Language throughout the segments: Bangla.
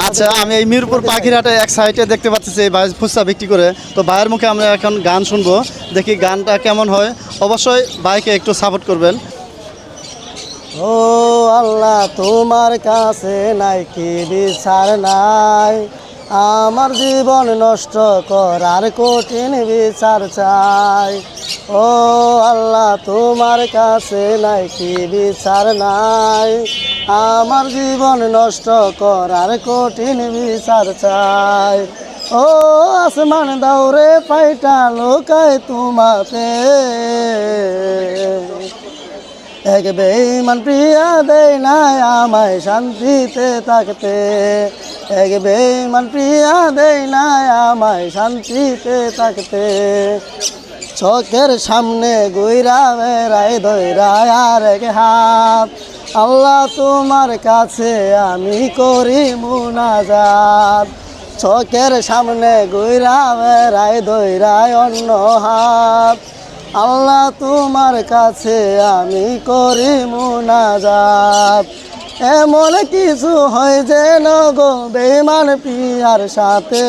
আচ্ছা, আমি এই মিরপুর পাখিরহাটে এক সাইডে দেখতে পাচ্ছি এই ভাই ফুচকা বিক্রি করে। তো ভাইয়ের মুখে আমরা এখন গান শুনবো, দেখি গানটা কেমন হয়। অবশ্যই ভাইকে একটু সাপোর্ট করবেন। ও আল্লাহ, তোমার কাছে নাই কি বিচার নাই, আমার জীবন নষ্ট করার কঠিন বিচার চাই। ও আল্লাহ, তোমার কাছে নাই কি বিচার নাই, আমার জীবন নষ্ট করার কঠিন বিচার চাই। ও আসমান দাউরে পাইটা লোকায় তোমাতে, এক বেঈমান প্রিয়া দেয় না আমায় শান্তিতে থাকতে, এক বেঈমান প্রিয়া দেয় না আমায় শান্তিতে থাকতে। চোখের সামনে গুইরা বেড়াই ধৈরা আর এক হাত, আল্লাহ তোমার কাছে আমি করি মুনাজাত। চোখের সামনে গুইরা বেড়াই ধৈরা অন্য হাত, আল্লাহ তোমার কাছে আমি করি মুনাজাত। এমন কিছু হয় যেন গো বেঈমান প্রিয়ার সাথে,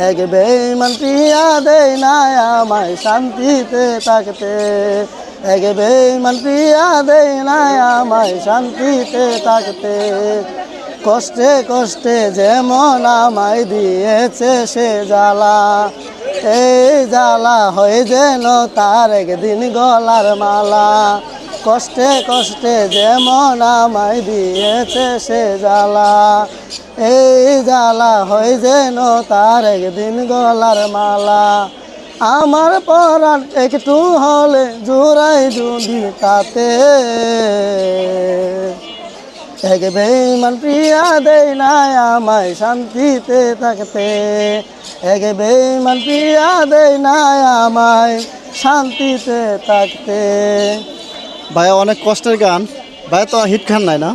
এক বেঈমান প্রিয়া দেয় না আমায় শান্তিতে থাকতে, এক বেঈমান প্রিয়া দেয় না আমায় শান্তিতে থাকতে। কষ্টে কষ্টে যেমন আমায় দিয়েছে সে জ্বালা, এই জ্বালা হয়ে যেন তার একদিন গলার মালা। কষ্টে কষ্টে যেমন আমায় দিয়েছে সে জ্বালা, এই জ্বালা হয়ে যেন তার একদিন গলার মালা। আমার পরাণ একটু হলে জোড়াই যদি তাতে, এক বেঈমান প্রিয়া দেয় না আমায় শান্তিতে থাকতে, এক বেঈমান প্রিয়া দেয় না আমায় শান্তিতে থাকতে। ভাইয়া অনেক কষ্টের গান। ভাইয়া তো হিট খান নাই না?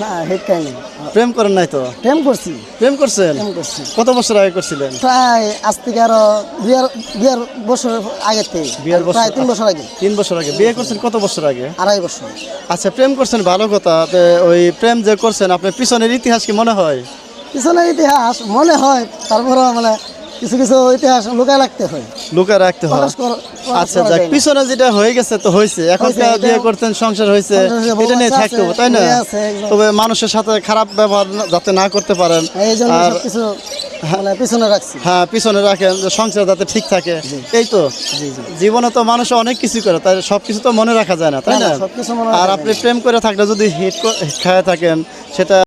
না, হিট খাইনি। প্রেম করেন নাই তো? প্রেম করছি। প্রেম করছেন? প্রেম করছি। কত বছর আগে করছিলেন? প্রায় আজ থেকে আরো দুই বছর আগে থেকে, বিয়ের বছর, প্রায় 3 বছর আগে। 3 বছর আগে বিয়ে করছেন? কত বছর আগে? 2.5 বছর। আচ্ছা, প্রেম করছেন ভালো কথা। ওই প্রেম যে করছেন, আপনার পিছনের ইতিহাস কি মনে হয়? পিছনের ইতিহাস মনে হয়, তারপরে মানে কিছু কিছু ইতিহাস লুকায় রাখতে হয়, লুকায় রাখতে হয়। আচ্ছা, যাক, পিছনে যেটা হয়ে গেছে তো হয়েছে। এখন বিয়ে করতেন, সংসার হয়েছে, এটা নিয়ে থাকতে হবে, তাই না? তবে মানুষের সাথে খারাপ ব্যবহার যাতে না করতে পারেন, এই জন্য সবকিছু মানে পিছনে রাখছি। হ্যাঁ, পিছনে রাখেন, সংসার যাতে ঠিক থাকে। এই তো জীবনে তো মানুষ অনেক কিছু করে, তাই সবকিছু তো মনে রাখা যায় না, তাই না? আর আপনি প্রেম করে থাকলে যদি হিট খায় থাকেন, সেটা